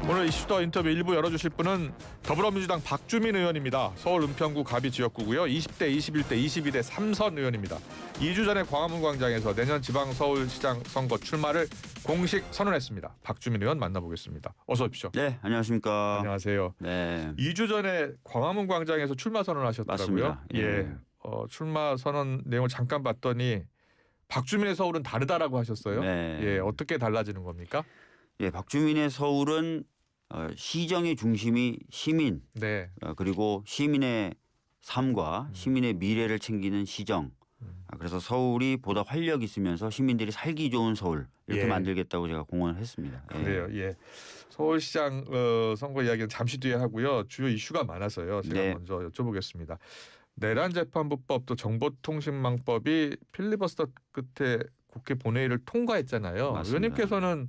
오늘 이슈더 인터뷰 1부 열어주실 분은 더불어민주당 박주민 의원입니다. 서울 은평구 가비 지역구고요. 20대, 21대, 22대 3선 의원입니다. 2주 전에 광화문 광장에서 내년 지방 서울시장 선거 출마를 공식 선언했습니다. 박주민 의원 만나보겠습니다. 어서 오십시오. 네, 안녕하십니까. 안녕하세요. 네. 2주 전에 광화문 광장에서 출마 선언하셨더라고요. 맞습니다. 예. 출마 선언 내용을 잠깐 봤더니 박주민의 서울은 다르다라고 하셨어요. 네. 예, 어떻게 달라지는 겁니까? 예, 박주민의 서울은 시정의 중심이 시민, 네. 그리고 시민의 삶과 시민의 미래를 챙기는 시정. 그래서 서울이 보다 활력 있으면서 시민들이 살기 좋은 서울 이렇게 예. 만들겠다고 제가 공언을 했습니다. 예. 그래요. 예. 서울시장 선거 이야기는 잠시 뒤에 하고요. 주요 이슈가 많아서요. 제가 네. 먼저 여쭤보겠습니다. 내란재판부법 또 정보통신망법이 필리버스터 끝에 국회 본회의를 통과했잖아요. 맞습니다. 의원님께서는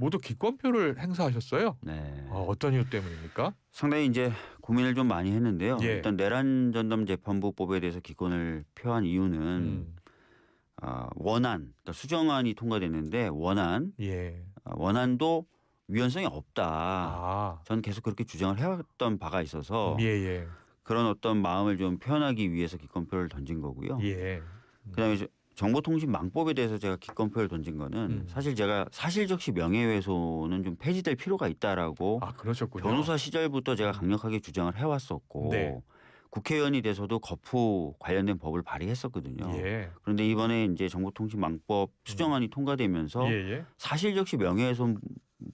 모두 기권표를 행사하셨어요. 네. 어떤 이유 때문입니까? 상당히 이제 고민을 좀 많이 했는데요. 예. 일단 내란 전담 재판부법에 대해서 기권을 표한 이유는 원안, 그러니까 수정안이 통과됐는데 예. 원안도 위헌성이 없다. 아. 저는 계속 그렇게 주장을 해왔던 바가 있어서 예. 그런 어떤 마음을 좀 표현하기 위해서 기권표를 던진 거고요. 예. 그다음에 정보통신망법에 대해서 제가 기권표를 던진 거는 사실 제가 사실적시 명예훼손은 좀 폐지될 필요가 있다라고 그러셨군요. 변호사 시절부터 제가 강력하게 주장을 해왔었고 네. 국회의원이 돼서도 거푸 관련된 법을 발의했었거든요. 예. 그런데 이번에 이제 정보통신망법 수정안이 통과되면서 예. 사실적시 명예훼손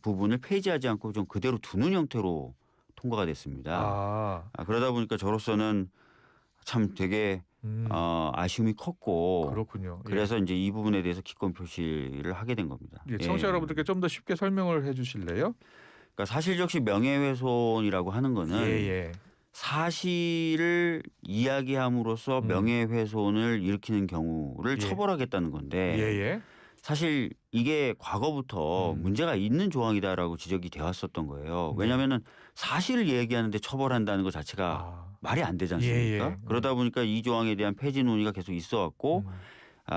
부분을 폐지하지 않고 좀 그대로 두는 형태로 통과가 됐습니다. 그러다 보니까 저로서는 참 되게 아쉬움이 컸고 그렇군요. 그래서 이제 이 부분에 대해서 기권 표시를 하게 된 겁니다. 예. 청취자 여러분들께 좀 더 쉽게 설명을 해주실래요? 그러니까 사실적시 명예훼손이라고 하는 거는 예. 사실을 이야기함으로써 명예훼손을 일으키는 경우를 처벌하겠다는 건데 예. 사실 이게 과거부터 문제가 있는 조항이다라고 지적이 되어 왔었던 거예요. 왜냐하면 사실을 얘기하는데 처벌한다는 것 자체가 말이 안 되지 않습니까? 예. 그러다 보니까 이 조항에 대한 폐지 논의가 계속 있어 왔고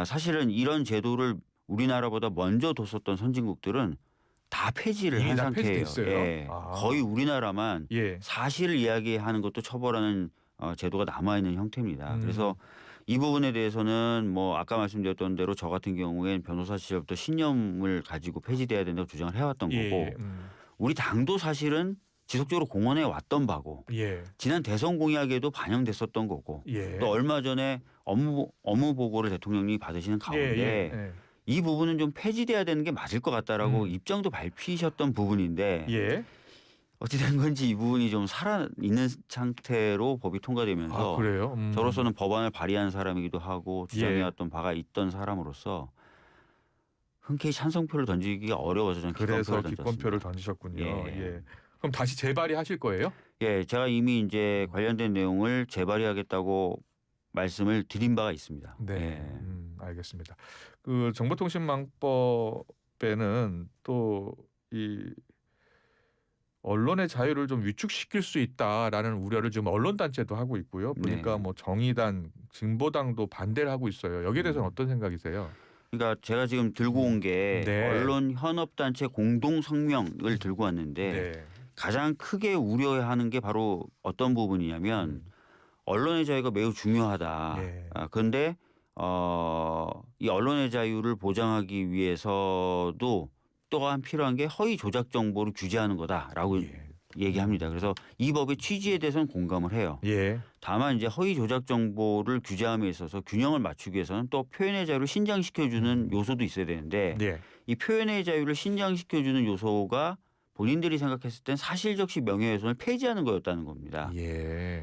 사실은 이런 제도를 우리나라보다 먼저 뒀었던 선진국들은 다 폐지를 한 상태예요. 예. 거의 우리나라만 사실을 이야기하는 것도 처벌하는 제도가 남아있는 형태입니다. 그래서 이 부분에 대해서는 뭐 아까 말씀드렸던 대로 저 같은 경우엔 변호사 시절부터 신념을 가지고 폐지돼야 된다고 주장을 해왔던 거고 우리 당도 사실은 지속적으로 공언해 왔던 바고 지난 대선 공약에도 반영됐었던 거고 또 얼마 전에 업무 보고를 대통령님이 받으시는 가운데 이 부분은 좀 폐지돼야 되는 게 맞을 것 같다라고 입장도 밝히셨던 부분인데 어찌된 건지 이 부분이 좀 살아있는 상태로 법이 통과되면서 그래요? 저로서는 법안을 발의한 사람이기도 하고 주장해왔던 바가 있던 사람으로서 흔쾌히 찬성표를 던지기가 어려워서 저는 그래서 기권표를 기권표를 던지셨군요. 예. 그럼 다시 재발의하실 거예요? 예, 제가 이미 이제 관련된 내용을 재발의하겠다고 말씀을 드린 바가 있습니다. 네, 알겠습니다. 그 정보통신망법에는 또 이 언론의 자유를 좀 위축시킬 수 있다라는 우려를 지금 언론단체도 하고 있고요. 보니까 뭐 정의당, 진보당도 반대를 하고 있어요. 여기에 대해서는 어떤 생각이세요? 그러니까 제가 지금 들고 온 게 언론 현업단체 공동 성명을 들고 왔는데 가장 크게 우려하는 게 바로 어떤 부분이냐면 언론의 자유가 매우 중요하다. 그런데 이 언론의 자유를 보장하기 위해서도 또한 필요한 게 허위 조작 정보를 규제하는 거다라고 얘기합니다. 그래서 이 법의 취지에 대해서는 공감을 해요. 다만 이제 허위 조작 정보를 규제함에 있어서 균형을 맞추기 위해서는 또 표현의 자유를 신장시켜주는 요소도 있어야 되는데 이 표현의 자유를 신장시켜주는 요소가 본인들이 생각했을 땐 사실적시 명예훼손을 폐지하는 거였다는 겁니다.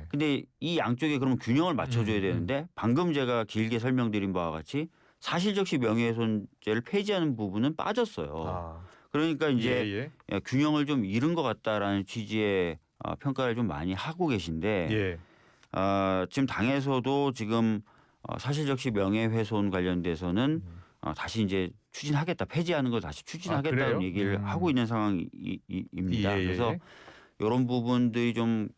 근데 이 양쪽에 그러면 균형을 맞춰줘야 되는데 방금 제가 길게 설명드린 바와 같이 사실적시 명예훼손죄를 폐지하는 부분은 빠졌어요. 그러니까 이제 균형을 좀 잃은 것 같다라는 취지의 평가를 좀 많이 하고 계신데 지금 당에서도 지금 사실적시 명예훼손 관련돼서는 다시 이제 추진하겠다, 폐지하는 걸 다시 추진하겠다는 얘기를 하고 있는 상황입니다. 그래서 이런 부분들이 좀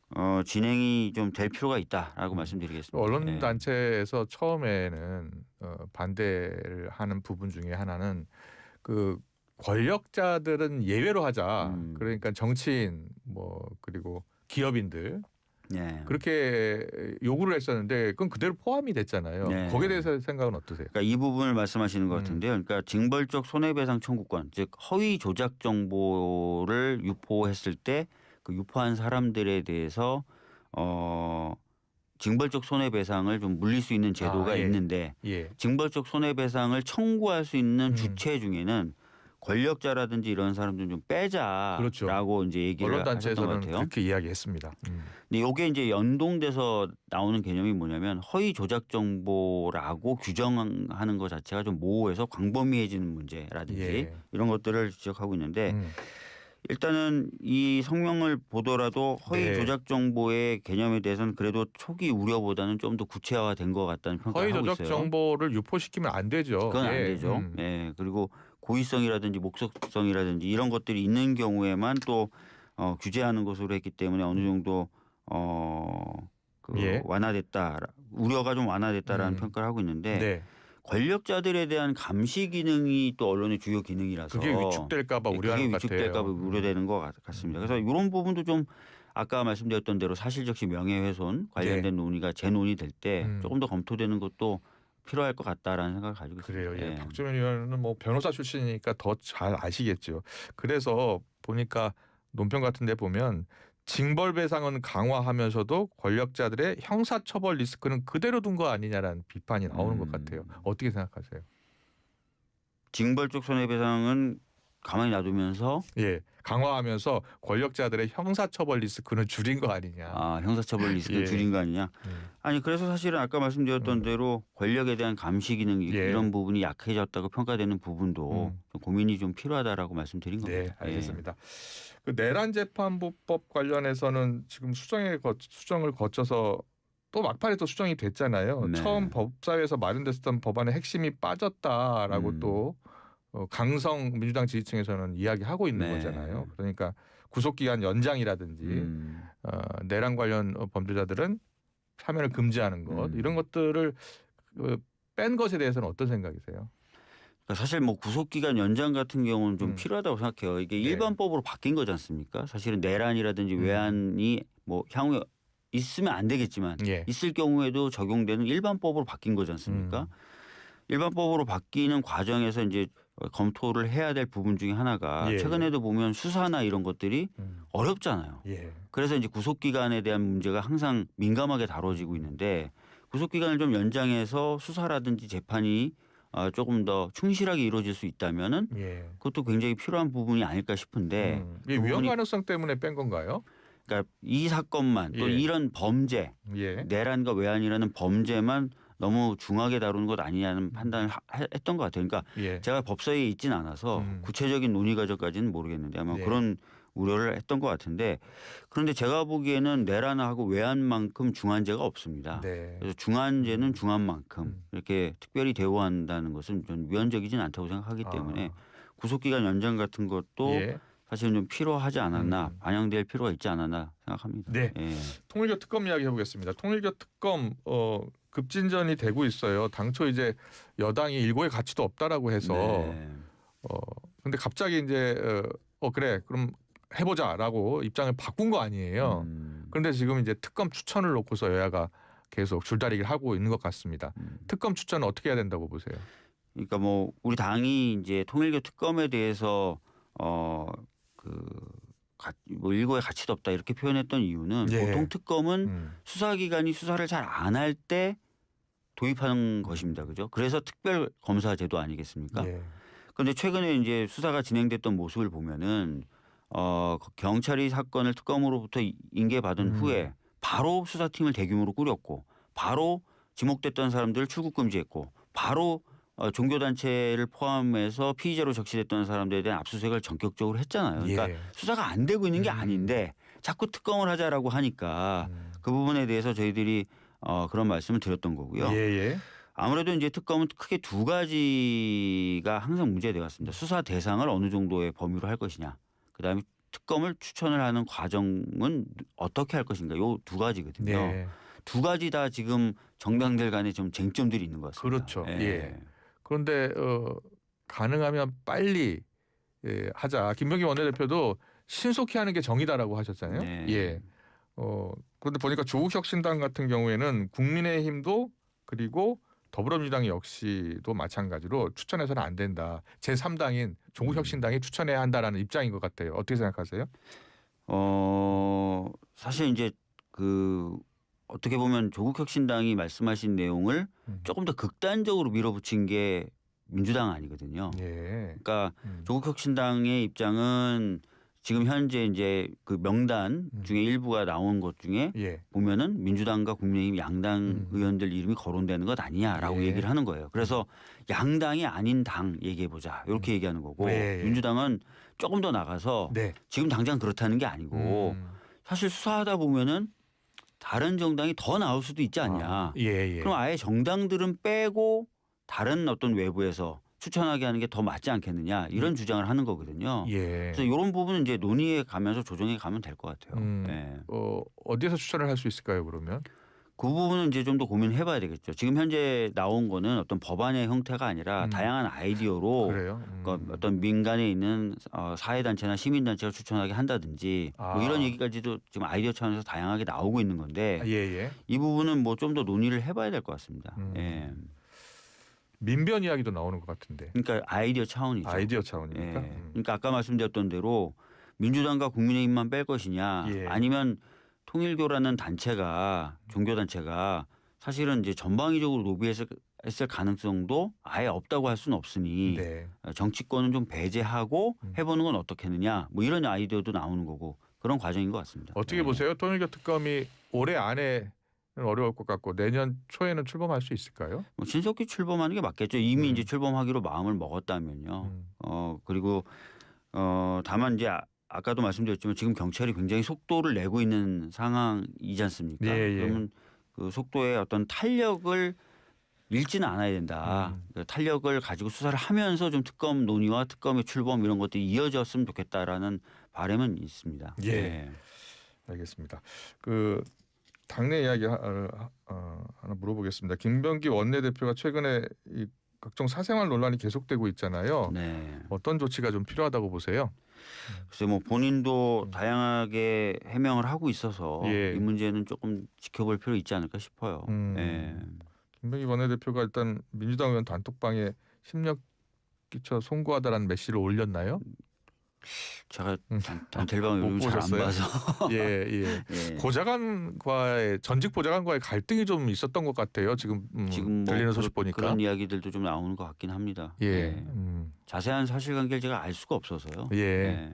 진행이 좀 될 필요가 있다라고 말씀드리겠습니다. 언론 단체에서 처음에는 반대를 하는 부분 중에 하나는 그 권력자들은 예외로 하자. 그러니까 정치인 뭐 그리고 기업인들 네. 그렇게 요구를 했었는데 그건 그대로 포함이 됐잖아요. 네. 거기에 대해서 생각은 어떠세요? 그러니까 이 부분을 말씀하시는 것 같은데요. 그러니까 징벌적 손해배상 청구권, 즉 허위 조작 정보를 유포했을 때 그 유포한 사람들에 대해서 징벌적 손해배상을 좀 물릴 수 있는 제도가 예. 있는데 예. 징벌적 손해배상을 청구할 수 있는 주체 중에는 권력자라든지 이런 사람들 좀 빼자라고 그렇죠. 이제 얘기를 하셨던 것 언론단체에서는 같아요. 그렇게 이야기했습니다. 근데 이게 이제 연동돼서 나오는 개념이 뭐냐면 허위 조작 정보라고 규정하는 것 자체가 좀 모호해서 광범위해지는 문제라든지 예. 이런 것들을 지적하고 있는데 일단은 이 성명을 보더라도 허위 네. 조작 정보의 개념에 대해서는 그래도 초기 우려보다는 좀 더 구체화된 것 같다는 평가를 허위 하고 조작 있어요. 정보를 유포시키면 안 되죠. 그건 안 되죠. 예. 그리고 고의성이라든지 목적성이라든지 이런 것들이 있는 경우에만 또 규제하는 것으로 했기 때문에 어느 정도 예. 완화됐다, 우려가 좀 완화됐다라는 평가를 하고 있는데 네. 권력자들에 대한 감시 기능이 또 언론의 주요 기능이라서 그게 위축될까봐 우려하는 그게 것 같아요. 위축될까봐 우려되는 것 같습니다. 그래서 이런 부분도 좀 아까 말씀드렸던 대로 사실적시 명예훼손 관련된 논의가 재논의될 때 조금 더 검토되는 것도 필요할 것 같다라는 생각을 가지고 있습니다. 그래요. 예. 박주민 의원은 뭐 변호사 출신이니까 더 잘 아시겠죠. 그래서 보니까 논평 같은 데 보면 징벌배상은 강화하면서도 권력자들의 형사처벌 리스크는 그대로 둔 거 아니냐라는 비판이 나오는 것 같아요. 어떻게 생각하세요? 징벌적 손해배상은 가만히 놔두면서 예, 강화하면서 권력자들의 형사처벌 리스크는 줄인 거 아니냐. 형사처벌 리스크를 예. 줄인 거 아니냐. 아니 그래서 사실은 아까 말씀드렸던 대로 권력에 대한 감시 기능 예. 이런 부분이 약해졌다고 평가되는 부분도 좀 고민이 좀 필요하다라고 말씀드린 겁니다. 네, 알겠습니다. 그 내란 재판부법 관련해서는 지금 수정을 거쳐서 또 막판에 또 수정이 됐잖아요. 네. 처음 법사위에서 마련됐었던 법안의 핵심이 빠졌다라고 또 강성 민주당 지지층에서는 이야기하고 있는 네. 거잖아요. 그러니까 구속기간 연장이라든지 내란 관련 범죄자들은 참여를 금지하는 것 이런 것들을 뺀 것에 대해서는 어떤 생각이세요? 그러니까 사실 뭐 구속기간 연장 같은 경우는 좀 필요하다고 생각해요. 이게 네. 일반법으로 바뀐 거지 않습니까? 사실은 내란이라든지 외환이 뭐 향후에 있으면 안 되겠지만 예. 있을 경우에도 적용되는 일반법으로 바뀐 거지 않습니까? 일반법으로 바뀌는 과정에서 이제 검토를 해야 될 부분 중에 하나가 예. 최근에도 보면 수사나 이런 것들이 어렵잖아요. 예. 그래서 이제 구속기간에 대한 문제가 항상 민감하게 다뤄지고 있는데 구속기간을 좀 연장해서 수사라든지 재판이 조금 더 충실하게 이루어질 수 있다면은 예. 그것도 굉장히 필요한 부분이 아닐까 싶은데 이게 위험 가능성 때문에 뺀 건가요? 그러니까 이 사건만 또 예. 이런 범죄 예. 내란과 외환이라는 범죄만 너무 중하게 다루는 것 아니냐는 판단을 했던 것 같아요. 그러니까 예. 제가 법사위에 있진 않아서 구체적인 논의 과정까지는 모르겠는데 아마 그런 우려를 했던 것 같은데 그런데 제가 보기에는 내란하고 외환만큼 중한죄가 없습니다. 네. 그래서 중한죄는 중한만큼 이렇게 특별히 대우한다는 것은 좀 위헌적이진 않다고 생각하기 때문에 구속기간 연장 같은 것도 예. 사실은 좀 필요하지 않았나 반영될 필요가 있지 않았나 생각합니다. 네. 예. 통일교 특검 이야기 해보겠습니다. 통일교 특검 급진전이 되고 있어요. 당초 이제 여당이 일고의 가치도 없다라고 해서 네. 근데 갑자기 이제 그래 그럼 해보자라고 입장을 바꾼 거 아니에요. 그런데 지금 이제 특검 추천을 놓고서 여야가 계속 줄다리기를 하고 있는 것 같습니다. 특검 추천은 어떻게 해야 된다고 보세요? 그러니까 뭐 우리 당이 이제 통일교 특검에 대해서 뭐 일고의 가치도 없다 이렇게 표현했던 이유는 예. 보통 특검은 수사기관이 수사를 잘 안 할 때 도입하는 것입니다, 그죠? 그래서 특별 검사 제도 아니겠습니까? 예. 그런데 최근에 이제 수사가 진행됐던 모습을 보면은 경찰이 사건을 특검으로부터 인계받은 후에 바로 수사팀을 대규모로 꾸렸고 바로 지목됐던 사람들을 출국 금지했고 바로 종교단체를 포함해서 피의자로 적시됐던 사람들에 대한 압수수색을 전격적으로 했잖아요. 그러니까 예. 수사가 안 되고 있는 게 아닌데 자꾸 특검을 하자라고 하니까 그 부분에 대해서 저희들이 그런 말씀을 드렸던 거고요. 예. 아무래도 이제 특검은 크게 두 가지가 항상 문제되어 왔습니다. 수사 대상을 어느 정도의 범위로 할 것이냐. 그다음에 특검을 추천을 하는 과정은 어떻게 할 것인가. 요 두 가지거든요. 네. 두 가지 다 지금 정당들 간에 좀 쟁점들이 있는 것 같습니다. 그렇죠. 예. 그런데 가능하면 빨리 하자. 김병기 원내대표도 신속히 하는 게 정의다라고 하셨잖아요. 네. 예. 그런데 보니까 조국혁신당 같은 경우에는 국민의힘도 그리고 더불어민주당 역시도 마찬가지로 추천해서는 안 된다. 제3당인 조국혁신당이 추천해야 한다라는 입장인 것 같아요. 어떻게 생각하세요? 사실 이제 어떻게 보면 조국혁신당이 말씀하신 내용을 조금 더 극단적으로 밀어붙인 게 민주당 아니거든요. 예. 그러니까 조국혁신당의 입장은 지금 현재 이제 그 명단 중에 일부가 나온 것 중에 예. 보면은 민주당과 국민의힘 양당 의원들 이름이 거론되는 것 아니냐라고 예. 얘기를 하는 거예요. 그래서 양당이 아닌 당 얘기해 보자 이렇게 얘기하는 거고 예. 민주당은 조금 더 나가서 네. 지금 당장 그렇다는 게 아니고 사실 수사하다 보면은 다른 정당이 더 나올 수도 있지 않냐. 예. 그럼 아예 정당들은 빼고 다른 어떤 외부에서 추천하게 하는 게 더 맞지 않겠느냐 이런 주장을 하는 거거든요. 예. 그래서 이런 부분은 이제 논의해 가면서 조정해 가면 될 것 같아요. 네. 어디에서 추천을 할 수 있을까요, 그러면? 그 부분은 이제 좀 더 고민해 봐야 되겠죠. 지금 현재 나온 거는 어떤 법안의 형태가 아니라 다양한 아이디어로 그래요? 그러니까 어떤 민간에 있는 사회단체나 시민단체가 추천하게 한다든지 뭐 이런 얘기까지도 지금 아이디어 차원에서 다양하게 나오고 있는 건데 예. 이 부분은 뭐 좀 더 논의를 해봐야 될 것 같습니다. 예. 민변 이야기도 나오는 것 같은데. 그러니까 아이디어 차원이죠. 아이디어 차원이니까. 예. 그러니까 아까 말씀드렸던 대로 민주당과 국민의힘만 뺄 것이냐 예. 아니면 통일교라는 단체가 종교단체가 사실은 이제 전방위적으로 로비했을 가능성도 아예 없다고 할 수는 없으니 네. 정치권은 좀 배제하고 해보는 건 어떻겠느냐 뭐 이런 아이디어도 나오는 거고 그런 과정인 것 같습니다. 어떻게 보세요? 통일교 특검이 올해 안에 어려울 것 같고 내년 초에는 출범할 수 있을까요? 뭐 신속히 출범하는 게 맞겠죠. 이미 이제 출범하기로 마음을 먹었다면요. 그리고 다만 이제 아까도 말씀드렸지만 지금 경찰이 굉장히 속도를 내고 있는 상황이지 않습니까? 예. 그러면 그 속도의 어떤 탄력을 잃지는 않아야 된다. 그 탄력을 가지고 수사를 하면서 좀 특검 논의와 특검의 출범 이런 것들이 이어졌으면 좋겠다라는 바람은 있습니다. 예. 네. 알겠습니다. 그 당내 이야기 하나 물어보겠습니다. 김병기 원내대표가 최근에 이 각종 사생활 논란이 계속되고 있잖아요. 네. 어떤 조치가 좀 필요하다고 보세요? 글쎄 뭐 본인도 다양하게 해명을 하고 있어서 예. 이 문제는 조금 지켜볼 필요 있지 않을까 싶어요. 네. 김병기 원내대표가 일단 민주당 의원 단톡방에 심력 끼쳐 송구하다라는 메시지를 올렸나요? 제가 단텔방을 못 요즘 잘 안 보셨어요? 봐서. 예. 예. 전직 보좌관과의 갈등이 좀 있었던 것 같아요. 지금 지금 뭐 들리는 소식 보니까. 그런 이야기들도 좀 나오는 것 같긴 합니다. 예. 예. 자세한 사실관계를 제가 알 수가 없어서요. 예. 예.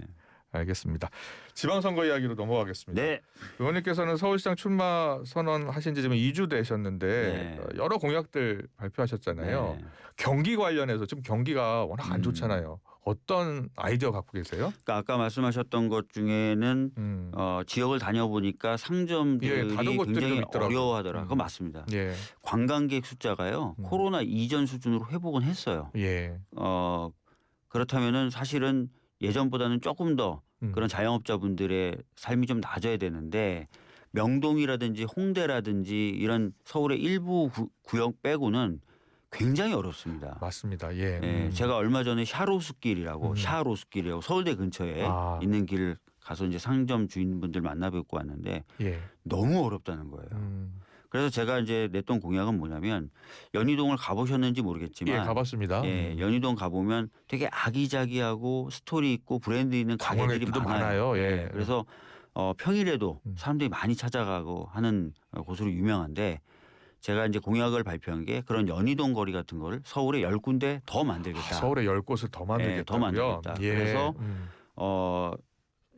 알겠습니다. 지방선거 이야기로 넘어가겠습니다. 네. 의원님께서는 서울시장 출마 선언하신 지 지금 2주 되셨는데 네. 여러 공약들 발표하셨잖아요. 네. 경기 관련해서 지금 경기가 워낙 안 좋잖아요. 어떤 아이디어 갖고 계세요? 그러니까 아까 말씀하셨던 것 중에는 지역을 다녀보니까 상점들이 다른 곳들이 좀 굉장히 있더라고요. 어려워하더라. 그거 맞습니다. 예. 관광객 숫자가요. 코로나 이전 수준으로 회복은 했어요. 예. 그렇다면은 사실은 예전보다는 조금 더 그런 자영업자분들의 삶이 좀 나아져야 되는데 명동이라든지 홍대라든지 이런 서울의 일부 구역 빼고는 굉장히 어렵습니다. 맞습니다. 예. 예, 제가 얼마 전에 샤로스길이라고 서울대 근처에 있는 길 가서 이제 상점 주인분들 만나 뵙고 왔는데 예. 너무 어렵다는 거예요. 그래서 제가 이제 냈던 공약은 뭐냐면 연희동을 가보셨는지 모르겠지만 예, 가봤습니다. 예, 연희동 가보면 되게 아기자기하고 스토리 있고 브랜드 있는 가게들이 많아요. 예. 그래서 평일에도 사람들이 많이 찾아가고 하는 곳으로 유명한데 제가 이제 공약을 발표한 게 그런 연희동 거리 같은 거를 서울에 10군데 더 만들겠다. 서울에 10곳을 더 만들겠다고요? 더 만들겠다. 예. 그래서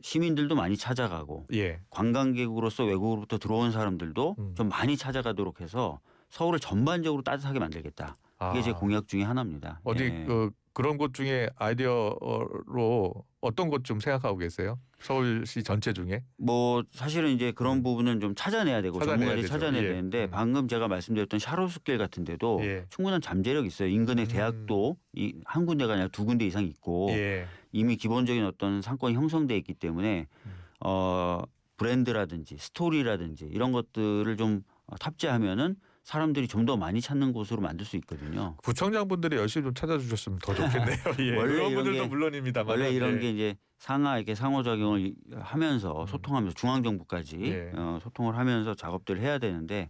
시민들도 많이 찾아가고 예. 관광객으로서 외국으로부터 들어온 사람들도 좀 많이 찾아가도록 해서 서울을 전반적으로 따뜻하게 만들겠다. 그게 제 공약 중에 하나입니다. 어디 예. 그런 곳 중에 아이디어로 어떤 곳 좀 생각하고 계세요? 서울시 전체 중에? 뭐 사실은 이제 그런 부분은 좀 찾아내야 되고 전문가들이 되죠. 찾아내야 예. 되는데 방금 제가 말씀드렸던 샤로스길 같은 데도 예. 충분한 잠재력이 있어요. 인근의 대학도 한 군데가 아니라 2군데 이상 있고 예. 이미 기본적인 어떤 상권이 형성돼 있기 때문에 브랜드라든지 스토리라든지 이런 것들을 좀 탑재하면은 사람들이 좀 더 많이 찾는 곳으로 만들 수 있거든요. 구청장분들이 열심히 좀 찾아주셨으면 더 좋겠네요. 예. 원래 의원분들도 이런 게- 물론입니다만 원래 이런 예. 게 이제 이렇게 상호작용을 하면서 소통하면서 중앙정부까지 예. 소통을 하면서 작업들을 해야 되는데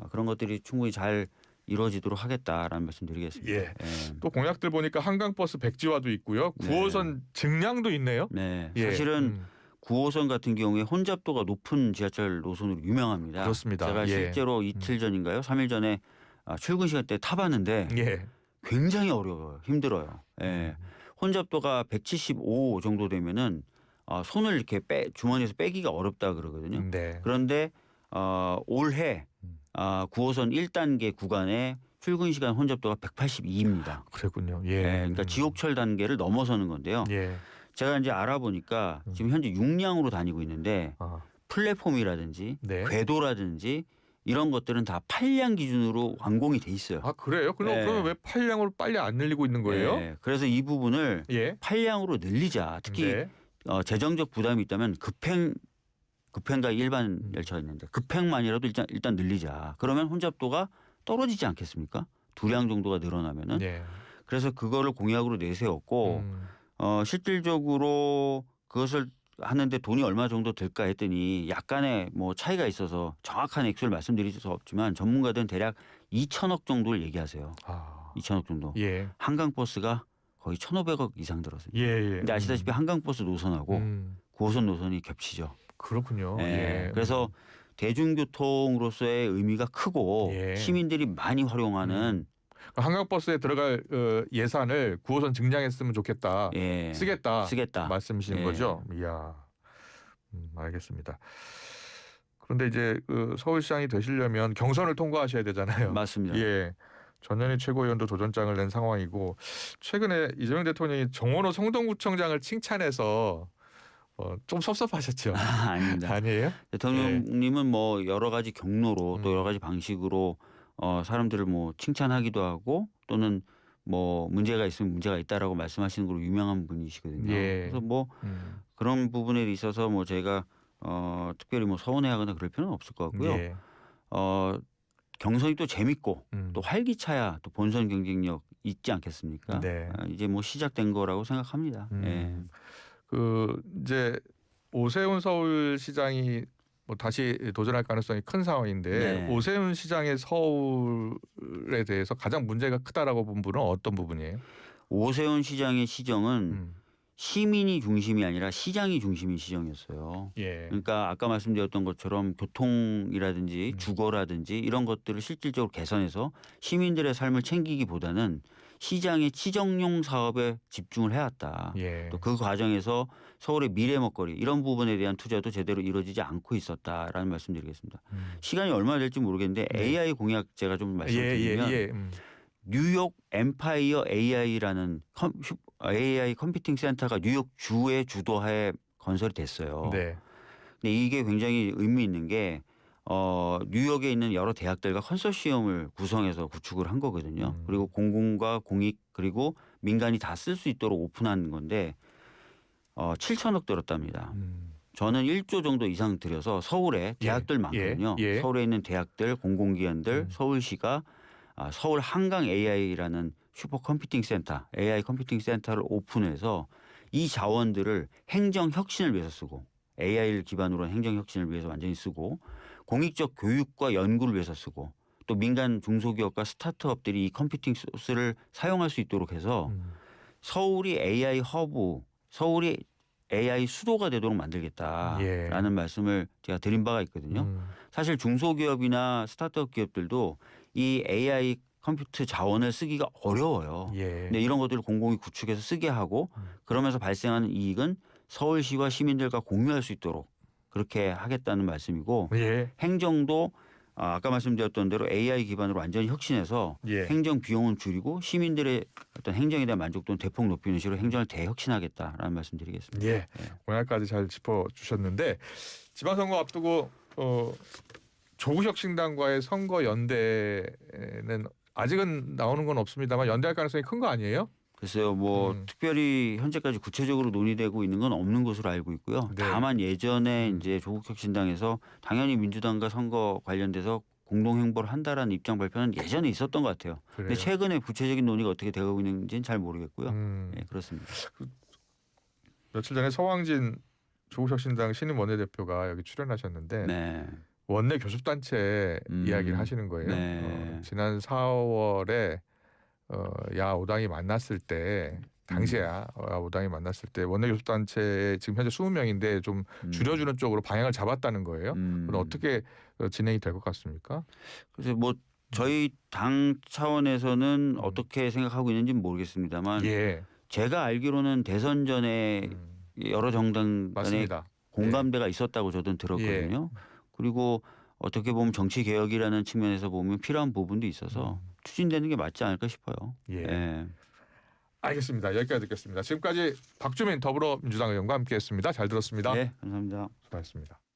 그런 것들이 충분히 잘 이루어지도록 하겠다라는 말씀드리겠습니다. 예. 또 공약들 보니까 한강버스 백지화도 있고요. 9호선 증량도 있네요. 네. 예. 사실은 9호선 같은 경우에 혼잡도가 높은 지하철 노선으로 유명합니다. 그렇습니다. 제가 예. 실제로 이틀 전인가요? 3일 전에 출근 시간 때 타봤는데 예. 굉장히 어려워요. 힘들어요. 예. 혼잡도가 175 정도 되면은 손을 이렇게 주머니에서 빼기가 어렵다 그러거든요. 네. 그런데 올해 9호선 1단계 구간에 출근 시간 혼잡도가 182입니다. 그랬군요. 예. 그러니까 지옥철 단계를 넘어서는 건데요. 예. 제가 이제 알아보니까 지금 현재 6량으로 다니고 있는데 플랫폼이라든지 네. 궤도라든지 이런 것들은 다 8량 기준으로 완공이 돼 있어요. 아 그래요? 그러면 왜 8량으로 빨리 안 늘리고 있는 거예요? 네. 그래서 이 부분을 예. 8량으로 늘리자. 특히 네. 재정적 부담이 있다면 급행과 일반 열차가 있는데 급행만이라도 일단 늘리자. 그러면 혼잡도가 떨어지지 않겠습니까? 2량 정도가 늘어나면은. 예. 그래서 그거를 공약으로 내세웠고 실질적으로 그것을 하는데 돈이 얼마 정도 들까 했더니 약간의 뭐 차이가 있어서 정확한 액수를 말씀드릴 수 없지만 전문가들은 대략 2천억 정도를 얘기하세요. 2천억 정도. 예. 한강버스가 거의 1,500억 이상 들었습니다. 예. 근데 아시다시피 한강버스 노선하고 9호선 노선이 겹치죠. 그렇군요. 예. 예. 그래서 대중교통으로서의 의미가 크고 예. 시민들이 많이 활용하는 한강버스에 들어갈 예산을 9호선 증량했으면 좋겠다. 예. 쓰겠다. 말씀이시는 예. 거죠? 이야. 알겠습니다. 그런데 이제 서울시장이 되시려면 경선을 통과하셔야 되잖아요. 맞습니다. 예. 전현희 최고위원도 도전장을 낸 상황이고 최근에 이재명 대통령이 정원호 성동구청장을 칭찬해서 좀 섭섭하셨죠? 아닙니다. 아니에요? 대통령님은 뭐 여러 가지 경로로 또 여러 가지 방식으로 사람들을 뭐 칭찬하기도 하고 또는 뭐 문제가 있으면 문제가 있다라고 말씀하시는 걸로 유명한 분이시거든요. 예. 그래서 뭐 그런 부분에 있어서 뭐 제가 특별히 뭐 서운해하거나 그럴 필요는 없을 것 같고요. 예. 경선이 또 재밌고 또 활기차야 또 본선 경쟁력 있지 않겠습니까? 네. 이제 뭐 시작된 거라고 생각합니다. 예. 이제 오세훈 서울시장이 뭐 다시 도전할 가능성이 큰 상황인데 네. 오세훈 시장의 서울에 대해서 가장 문제가 크다라고 본 부분은 어떤 부분이에요? 오세훈 시장의 시정은 시민이 중심이 아니라 시장이 중심인 시정이었어요. 예. 그러니까 아까 말씀드렸던 것처럼 교통이라든지 주거라든지 이런 것들을 실질적으로 개선해서 시민들의 삶을 챙기기보다는 시장의 치정용 사업에 집중을 해왔다. 예. 또 그 과정에서 서울의 미래 먹거리 이런 부분에 대한 투자도 제대로 이루어지지 않고 있었다라는 말씀드리겠습니다. 시간이 얼마나 될지 모르겠는데 AI 공약 제가 좀 말씀드리면 뉴욕 엠파이어 AI라는 AI 컴퓨팅 센터가 뉴욕 주의 주도하에 건설이 됐어요. 네. 근데 이게 굉장히 의미 있는 게 뉴욕에 있는 여러 대학들과 컨소시엄을 구성해서 구축을 한 거거든요. 그리고 공공과 공익 그리고 민간이 다 쓸 수 있도록 오픈한 건데 7천억 들었답니다. 저는 1조 정도 이상 들여서 서울에 대학들 많거든요. 서울에 있는 대학들, 공공기관들, 서울시가 서울 한강 AI라는 슈퍼컴퓨팅 센터, AI 컴퓨팅 센터를 오픈해서 이 자원들을 행정 혁신을 위해서 쓰고 AI를 기반으로 한 행정 혁신을 위해서 완전히 쓰고 공익적 교육과 연구를 위해서 쓰고 또 민간 중소기업과 스타트업들이 이 컴퓨팅 소스를 사용할 수 있도록 해서 서울이 AI 허브, 서울이 AI 수도가 되도록 만들겠다라는 말씀을 제가 드린 바가 있거든요. 사실 중소기업이나 스타트업 기업들도 이 AI 컴퓨터 자원을 쓰기가 어려워요. 근데 이런 것들을 공공이 구축해서 쓰게 하고 그러면서 발생하는 이익은 서울시와 시민들과 공유할 수 있도록 그렇게 하겠다는 말씀이고 행정도 아까 말씀드렸던 대로 AI 기반으로 완전히 혁신해서 행정 비용은 줄이고 시민들의 어떤 행정에 대한 만족도는 대폭 높이는 식으로 행정을 대혁신하겠다라는 말씀드리겠습니다. 예. 공약까지 잘 짚어주셨는데 지방선거 앞두고 조국혁신당과의 선거 연대는 아직은 나오는 건 없습니다만 연대할 가능성이 큰 거 아니에요? 글쎄요, 뭐 특별히 현재까지 구체적으로 논의되고 있는 건 없는 것으로 알고 있고요. 다만 예전에 이제 조국혁신당에서 당연히 민주당과 선거 관련돼서 공동 행보를 한다라는 입장 발표는 예전에 있었던 것 같아요. 그래요? 근데 최근에 구체적인 논의가 어떻게 되고 있는지는 잘 모르겠고요. 네, 그렇습니다. 며칠 전에 서왕진 조국혁신당 신임 원내대표가 여기 출연하셨는데 네. 원내 교섭단체 이야기를 하시는 거예요. 네. 지난 4월에 야 5당이 만났을 때 당시야 야 5당이 만났을 때 원내 교섭단체 지금 현재 20명인데 좀 줄여주는 쪽으로 방향을 잡았다는 거예요. 그럼 어떻게 진행이 될 것 같습니까? 그래서 뭐 저희 당 차원에서는 어떻게 생각하고 있는지는 모르겠습니다만 예. 제가 알기로는 대선 전에 여러 정당 간의 맞습니다. 공감대가 있었다고 저도 들었거든요. 그리고 어떻게 보면 정치 개혁이라는 측면에서 보면 필요한 부분도 있어서 추진되는 게 맞지 않을까 싶어요. 예. 예. 알겠습니다. 여기까지 듣겠습니다. 지금까지 박주민 더불어민주당 의원과 함께했습니다. 잘 들었습니다. 네, 감사합니다. 수고하셨습니다.